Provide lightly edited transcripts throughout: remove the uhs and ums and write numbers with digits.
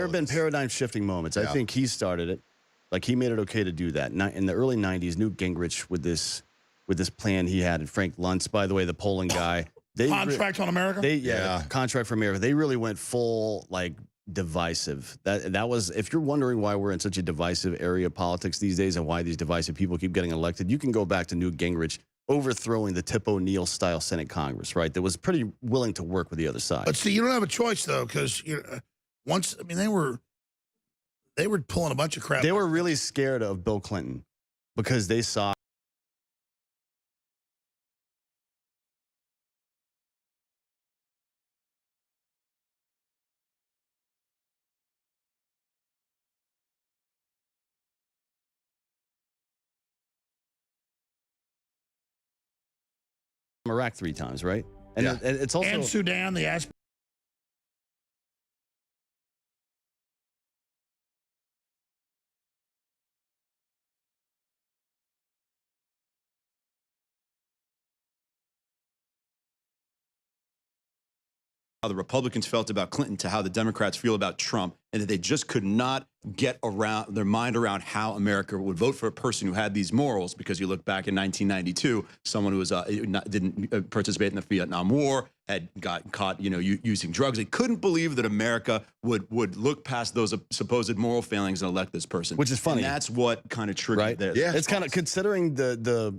There have been paradigm shifting moments. I Yeah. think he started it. Like he made it okay to do that. In the early '90s, Newt Gingrich with this plan he had, and Frank Luntz, by the way, the polling guy. Contract on America. Contract for America. They really went full like divisive. That was, if you're wondering why we're in such a divisive area of politics these days and why these divisive people keep getting elected, you can go back to Newt Gingrich overthrowing the Tip O'Neill style Senate Congress, right? That was pretty willing to work with the other side. But see, you don't have a choice though, because they were pulling a bunch of crap. They were really scared of Bill Clinton because they saw Iraq 3 times, right? And it's also and Sudan, the aspect. How the Republicans felt about Clinton to how the Democrats feel about Trump, and that they just could not get around their mind around how America would vote for a person who had these morals. Because you look back in 1992, someone who was didn't participate in the Vietnam War, had got caught, using drugs. They couldn't believe that America would look past those supposed moral failings and elect this person. Which is funny. And that's what kind of triggered right? It's kind of considering the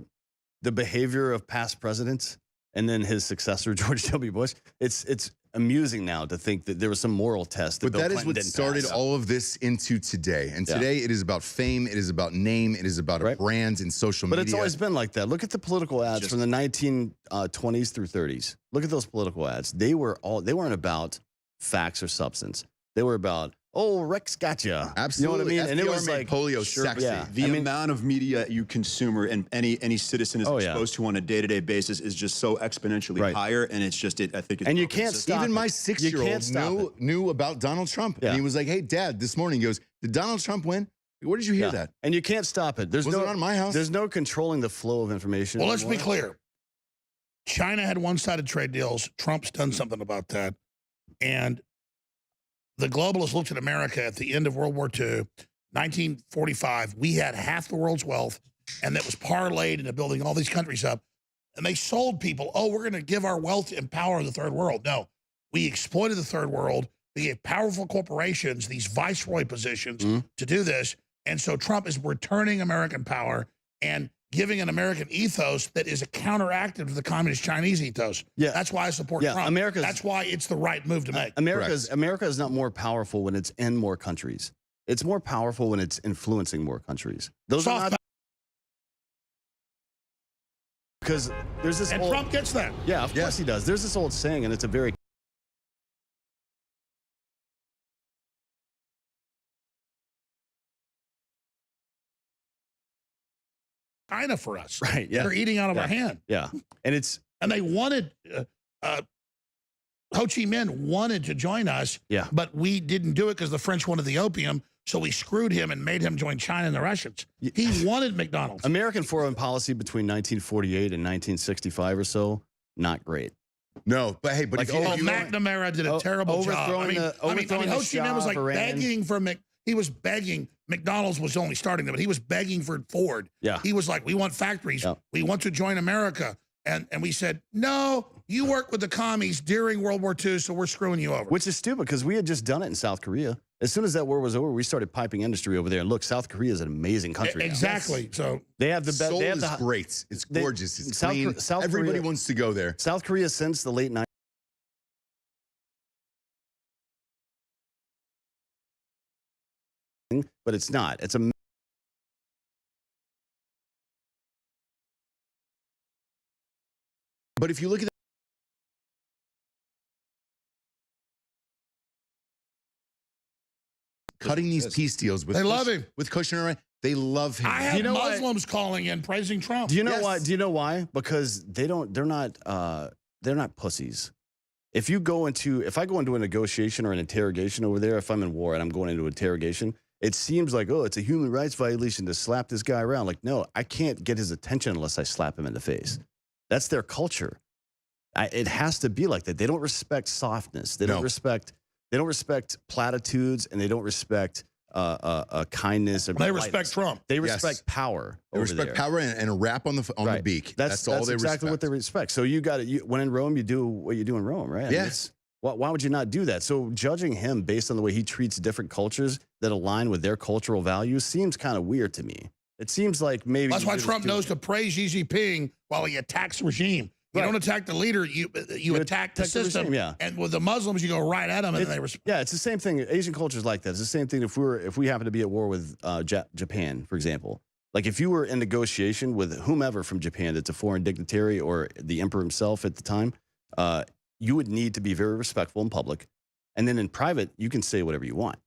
behavior of past presidents and then his successor George W. Bush. It's amusing now to think that there was some moral test. But that is what started all of this into today. And today it is about fame. It is about name. It is about a brand in social media. But it's always been like that. Look at the political ads from the 1920s through 30s. Look at those political ads. They weren't about facts or substance. They were about, oh, Rex gotcha. Absolutely. You know what I mean? FDR and it was made like polio sexy. Yeah. The amount of media you consume and any citizen is exposed to on a day-to-day basis is just so exponentially higher, and it's just I think it's, and you can't stop. Even my 6-year-old knew about Donald Trump, and he was like, "Hey, Dad, this morning," he goes, "Did Donald Trump win? Where did you hear that?" And you can't stop it. Wasn't it on my house? There's no controlling the flow of information. Well, let's be clear. China had one-sided trade deals. Trump's done something about that, and the globalists looked at America at the end of World War II, 1945. We had half the world's wealth, and that was parlayed into building all these countries up. And they sold people, oh, we're going to give our wealth to empower the third world. No, we exploited the third world. We gave powerful corporations these viceroy positions to do this. And so Trump is returning American power and giving an American ethos that is a counteractive to the communist Chinese ethos. Yeah. That's why I support Trump. That's why it's the right move to make. America is not more powerful when it's in more countries. It's more powerful when it's influencing more countries. Those are not, because there's this Trump gets that. Yeah, of course he does. There's this old saying, and it's a very China for us. Right, yeah. They're eating out of our hand. Yeah. And they wanted, Ho Chi Minh wanted to join us, but we didn't do it because the French wanted the opium, so we screwed him and made him join China and the Russians. He wanted McDonald's. American foreign policy between 1948 and 1965 or so, not great. No, but hey, but McNamara did a terrible job. Ho Chi Minh was like begging for he was begging. McDonald's was only starting them, but he was begging for Ford. Yeah. He was like, we want factories. We want to join America. And we said, no, you worked with the commies during World War II, so we're screwing you over. Which is stupid because we had just done it in South Korea. As soon as that war was over, we started piping industry over there. And look, South Korea is an amazing country. Exactly. So they have the best. Seoul is great. It's gorgeous. It's clean. Everybody wants to go there. South Korea since the late 90s. But it's not. It's a. But if you look at cutting these peace deals with love him with Kushner, they love him. I have Muslims calling in praising Trump. Do you know why? Do you know why? Because they're not pussies. If I go into a negotiation or an interrogation over there, if I'm in war and I'm going into interrogation, it seems like, oh, it's a human rights violation to slap this guy around. Like, no, I can't get his attention unless I slap him in the face. That's their culture. It has to be like that. They don't respect softness. They don't respect They don't respect platitudes, and they don't respect kindness. And They politeness. respect Trump. They Yes. respect power. They over respect there. power and a rap on the beak. That's all they exactly respect. what they respect. So you got it. When in Rome, you do what you do in Rome, right? I mean, Yes. why would you not do that? So judging him based on the way he treats different cultures that align with their cultural values seems kind of weird to me. It seems like maybe That's why you're just Trump doing knows it. to praise Xi Jinping while he attacks the regime. You Right. don't attack the leader, you attack the system. regime, yeah. And with the Muslims, you go right at them, and they respect. Yeah, it's the same thing. Asian culture is like that. It's the same thing if we happen to be at war with Japan, for example. Like if you were in negotiation with whomever from Japan that's a foreign dignitary or the emperor himself at the time, you would need to be very respectful in public. And then in private, you can say whatever you want.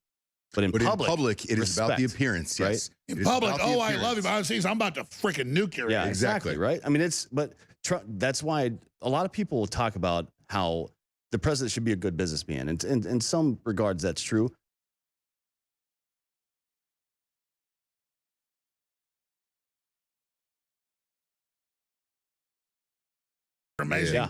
But in public, it is about the respect, appearance, right? yes. In It is public, about the oh, I love you. appearance. Behind the scenes, I'm about to freaking nuke your Yeah, ass. exactly. Right. I mean, but that's why a lot of people talk about how the president should be a good businessman. And in some regards, that's true. Amazing. Yeah.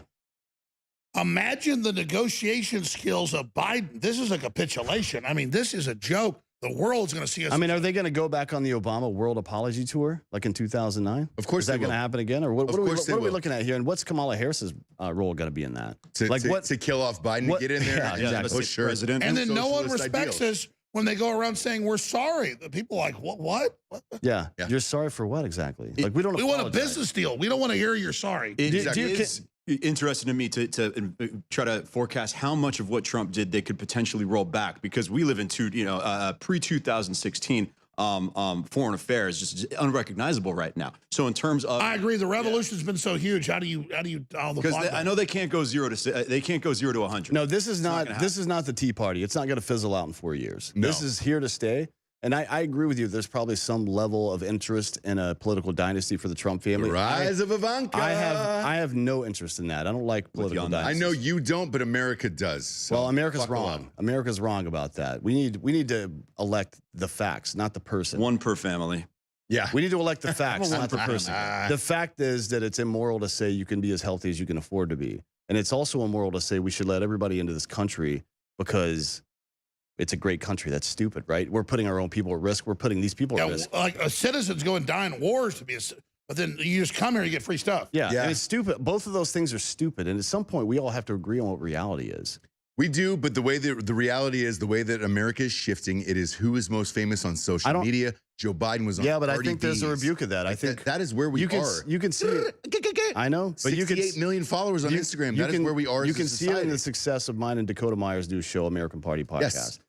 Imagine the negotiation skills of Biden. This is a capitulation. I mean, this is a joke. The world's going to see us. I mean, are they going to go back on the Obama World Apology Tour like in 2009? Of course Is that they going to will. happen again? Or what Of are we course they what are we will. looking at here? And what's Kamala Harris's role going to be in that? To kill off Biden what- to get in there? Yeah, exactly. Oh, sure. President. and then no one Socialist respects ideals. us when they go around saying we're sorry. The people are like, what? Yeah. Yeah. You're sorry for what exactly? Like we don't We want a apologize. business deal. We don't want to hear you're sorry. It Exactly. is interesting to me to try to forecast how much of what Trump did they could potentially roll back, because we live in pre-2016 foreign affairs just unrecognizable right now. So in terms of, I agree. The revolution's been so huge. How do you dial the because clock I know they can't go 0 to 100. No, this is not not gonna the Tea Party. It's not going to fizzle out in 4 years. No. This is here to stay. And I agree with you. There's probably some level of interest in a political dynasty for the Trump family. The rise of Ivanka. I have no interest in that. I don't like political Beyond that. I dynasties. know you don't, but America does. So Well, America's buckle wrong. up. America's wrong about that. We need to elect the facts, not the person. One per family. Yeah. We need to elect the facts, I'm a not the one person. person. The fact is that it's immoral to say you can be as healthy as you can afford to be. And it's also immoral to say we should let everybody into this country because it's a great country. That's stupid, right? We're putting our own people at risk. We're putting these people at Yeah, risk. like a citizens go and die in wars to be but then you just come here and you get free stuff. Yeah, Yeah. and it's stupid. Both of those things are stupid. And at some point, we all have to agree on what reality is. We do, but the way that the reality is, the way that America is shifting, it is who is most famous on social media. Joe Biden was on. Yeah, but I Cardi think there's a B's. rebuke of that. I think that is where we you can are. you can see it. I know, but you can 68 million followers on Instagram. That is where we are. You as a can see it in society. the success of mine and Dakota Meyer's new show, American Party Podcast. Yes.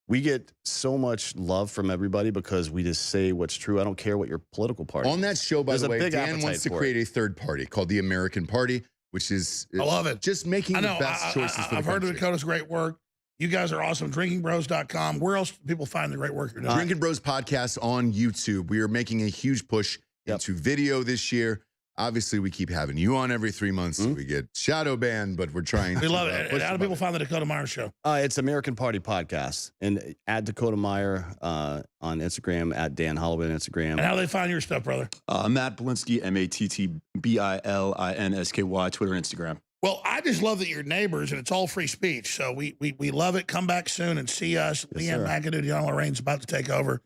We get so much love from everybody because we just say what's true. I don't care what your political party. On that show, by There's the a way, big Dan appetite wants to for create a third party called the American Party, which is I love it. just making I know. the best choices for the I've heard of country. Dakota's great work. You guys are awesome. DrinkingBros.com. Where else do people find the great work you're doing? Drinking Bros podcast on YouTube. We are making a huge push into video this year. Obviously, we keep having you on every 3 months. We get shadow banned, but we're trying. We to, love it. push And how do the people button. find the Dakota Meyer show? It's American Party Podcast and at Dakota Meyer on Instagram, at Dan Holloway on Instagram. And how do they find your stuff, brother? Matt Belinsky, MattBilinsky, Twitter, Instagram. Well, I just love that you're neighbors and it's all free speech. So we love it. Come back soon and see us. Yes, Leanne sir. McAdoo, John Lorraine's about to take over.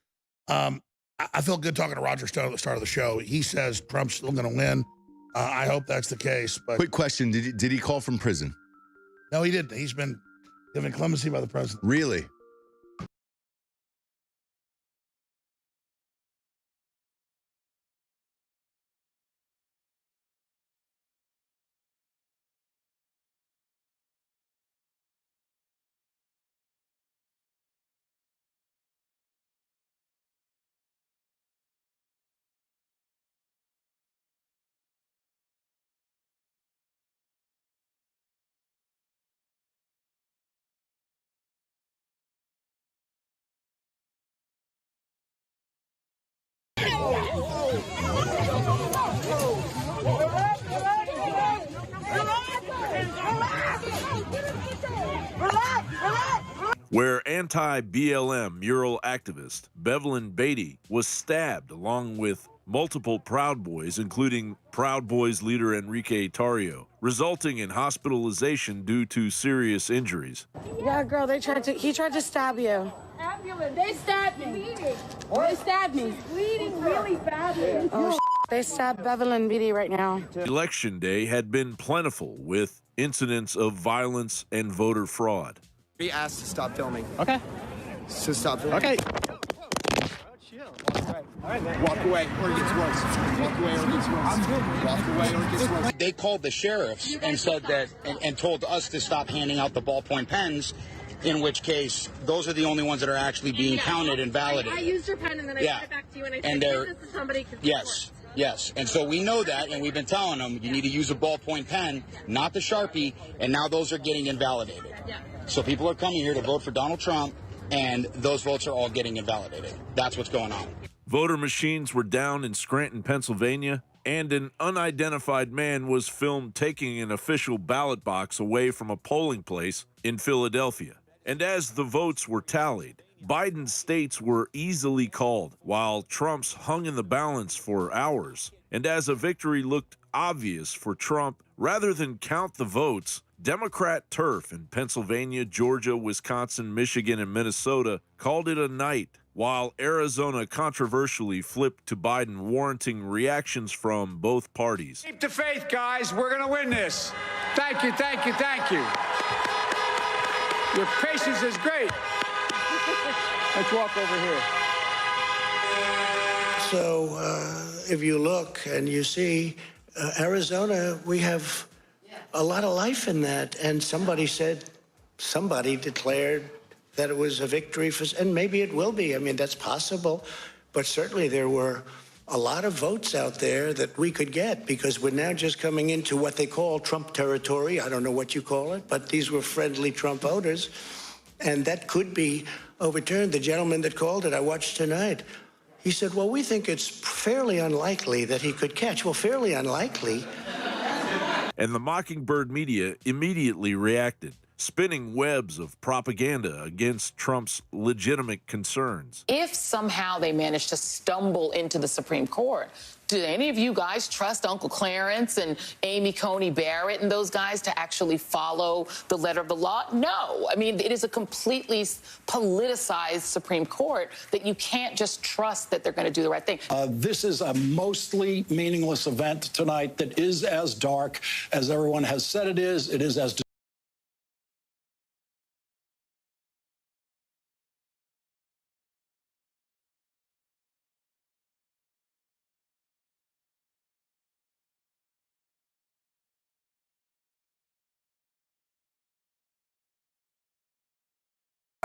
I feel good talking to Roger Stone at the start of the show. He says Trump's still going to win. I hope that's the case. But Quick question: Did he call from prison? no, he didn't. He's been given clemency by the president. Really? Where anti-BLM mural activist Bevelyn Beatty was stabbed along with multiple Proud Boys, including Proud Boys leader Enrique Tarrio, resulting in hospitalization due to serious injuries. Yeah, girl, he tried to stab you. Ambulance. They stabbed me. They stabbed me. She's bleeding really badly. Oh, they stabbed Bevelyn Beatty right now. Election day had been plentiful with incidents of violence and voter fraud. Be asked to stop filming. Okay. To stop filming. Okay. Walk away or it gets worse. Walk away or it gets worse. Walk away or it gets worse. They called the sheriffs and said that, and told us to stop handing out the ballpoint pens, in which case those are the only ones that are actually being counted and validated. I used your pen and then I sent it back to you and I said, give this to somebody. Yes. Yes, and so we know that, and we've been telling them you need to use a ballpoint pen, not the Sharpie, and now those are getting invalidated. Yeah. So people are coming here to vote for Donald Trump, and those votes are all getting invalidated. That's what's going on. Voter machines were down in Scranton, Pennsylvania, and an unidentified man was filmed taking an official ballot box away from a polling place in Philadelphia. And as the votes were tallied, Biden's states were easily called, while Trump's hung in the balance for hours. And as a victory looked obvious for Trump, rather than count the votes, Democrat turf in Pennsylvania, Georgia, Wisconsin, Michigan, and Minnesota called it a night, while Arizona controversially flipped to Biden, warranting reactions from both parties. Keep the faith, guys. We're going to win this. Thank you, thank you, thank you. Your patience is great. Let's walk over here. So if you look and you see Arizona, we have a lot of life in that. And somebody declared that it was a victory for, and maybe it will be. I mean, that's possible. But certainly there were a lot of votes out there that we could get, because we're now just coming into what they call Trump territory. I don't know what you call it, but these were friendly Trump voters. And that could be overturned. The gentleman that called it, I watched tonight, he said, well, we think it's fairly unlikely that he could catch. Well, fairly unlikely. And the Mockingbird media immediately reacted, spinning webs of propaganda against Trump's legitimate concerns. If somehow they manage to stumble into the Supreme Court, do any of you guys trust Uncle Clarence and Amy Coney Barrett and those guys to actually follow the letter of the law? No. I mean, it is a completely politicized Supreme Court that you can't just trust that they're going to do the right thing. This is a mostly meaningless event tonight that is as dark as everyone has said it is. It is as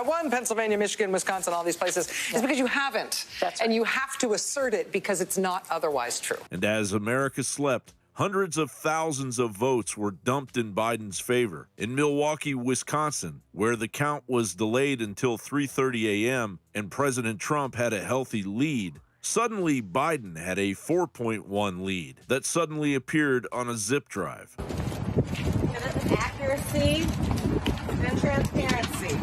One, Pennsylvania, Michigan, Wisconsin, all these places, is because you haven't. That's right. And you have to assert it because it's not otherwise true. And as America slept, hundreds of thousands of votes were dumped in Biden's favor. In Milwaukee, Wisconsin, where the count was delayed until 3:30 a.m. and President Trump had a healthy lead, suddenly Biden had a 4.1 lead that suddenly appeared on a zip drive. This is accuracy and transparency.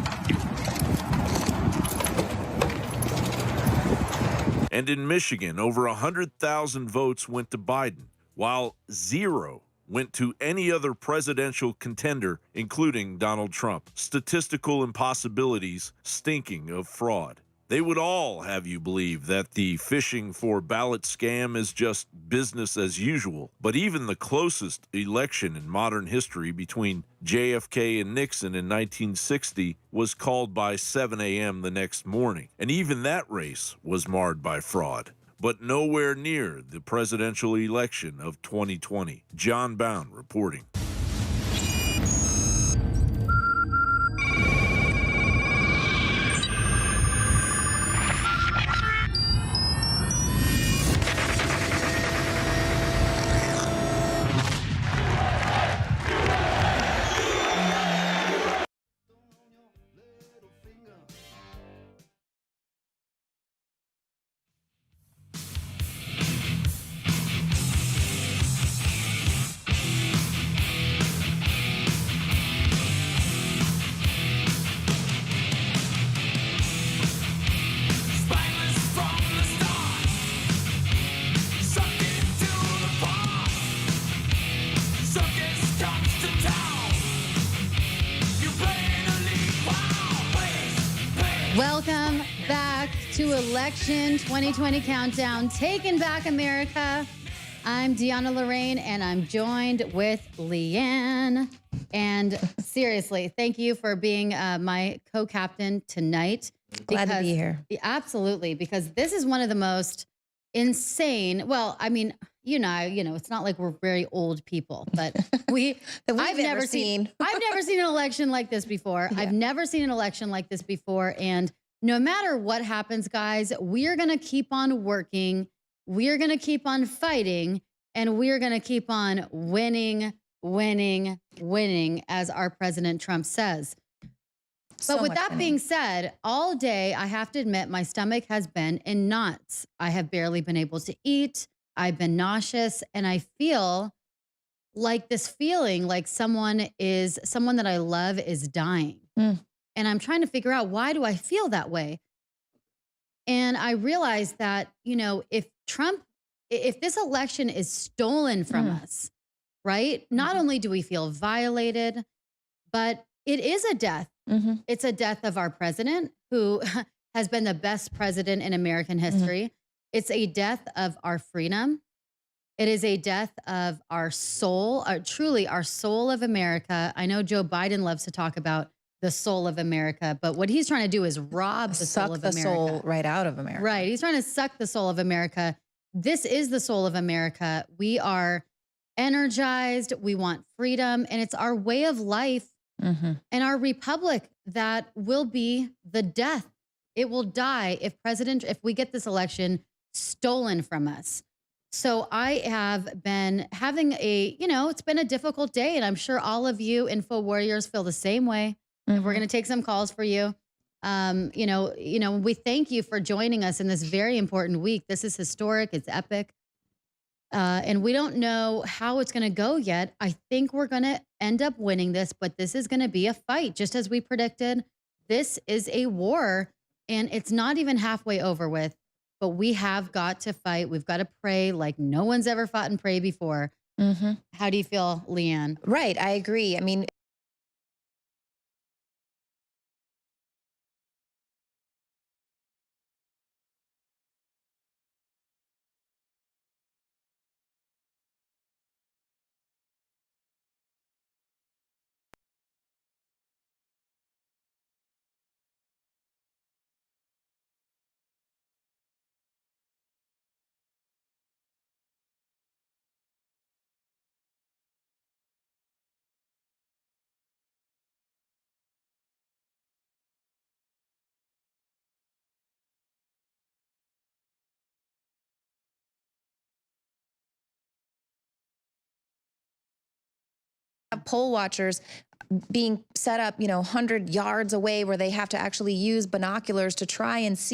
And in Michigan, over 100,000 votes went to Biden, while 0 went to any other presidential contender, including Donald Trump. Statistical impossibilities stinking of fraud. They would all have you believe that the phishing for ballot scam is just business as usual. But even the closest election in modern history between JFK and Nixon in 1960 was called by 7 a.m. the next morning. And even that race was marred by fraud. But nowhere near the presidential election of 2020. John Bound reporting. back to Election 2020 Countdown, Taking Back America. I'm Deanna Lorraine, and I'm joined with Leanne. And seriously, thank you for being my co-captain tonight. Glad to be here. Absolutely, because this is one of the most insane, well, I mean, you know, it's not like we're very old people, but I've never seen an election like this before. Yeah. I've never seen an election like this before. And no matter what happens, guys, we're going to keep on working. We're going to keep on fighting, and we're going to keep on winning, as our President Trump says. But with that being said, all day, I have to admit, my stomach has been in knots. I have barely been able to eat. I've been nauseous, and I feel like this feeling like someone that I love is dying. And I'm trying to figure out, why do I feel that way? And I realized that, you know, if this election is stolen from us, right? Not only do we feel violated, but it is a death. It's a death of our president, who has been the best president in American history. It's a death of our freedom. It is a death of our soul, truly our soul of America. I know Joe Biden loves to talk about the soul of America, but what he's trying to do is rob the soul of America. Suck the soul right out of America. Right. He's trying to suck the soul of America. This is the soul of America. We are energized. We want freedom, and it's our way of life and our republic that will be the death. It will die if we get this election stolen from us. So I have been having it's been a difficult day, and I'm sure all of you Info Warriors feel the same way. And we're going to take some calls for you. We thank you for joining us in this very important week. This is historic. It's epic. And we don't know how it's going to go yet. I think we're going to end up winning this, but this is going to be a fight, just as we predicted. This is a war, and it's not even halfway over with, but we have got to fight. We've got to pray like no one's ever fought and pray before. How do you feel, Leanne? Right. I agree. I mean, poll watchers being set up, 100 yards away, where they have to actually use binoculars to try and see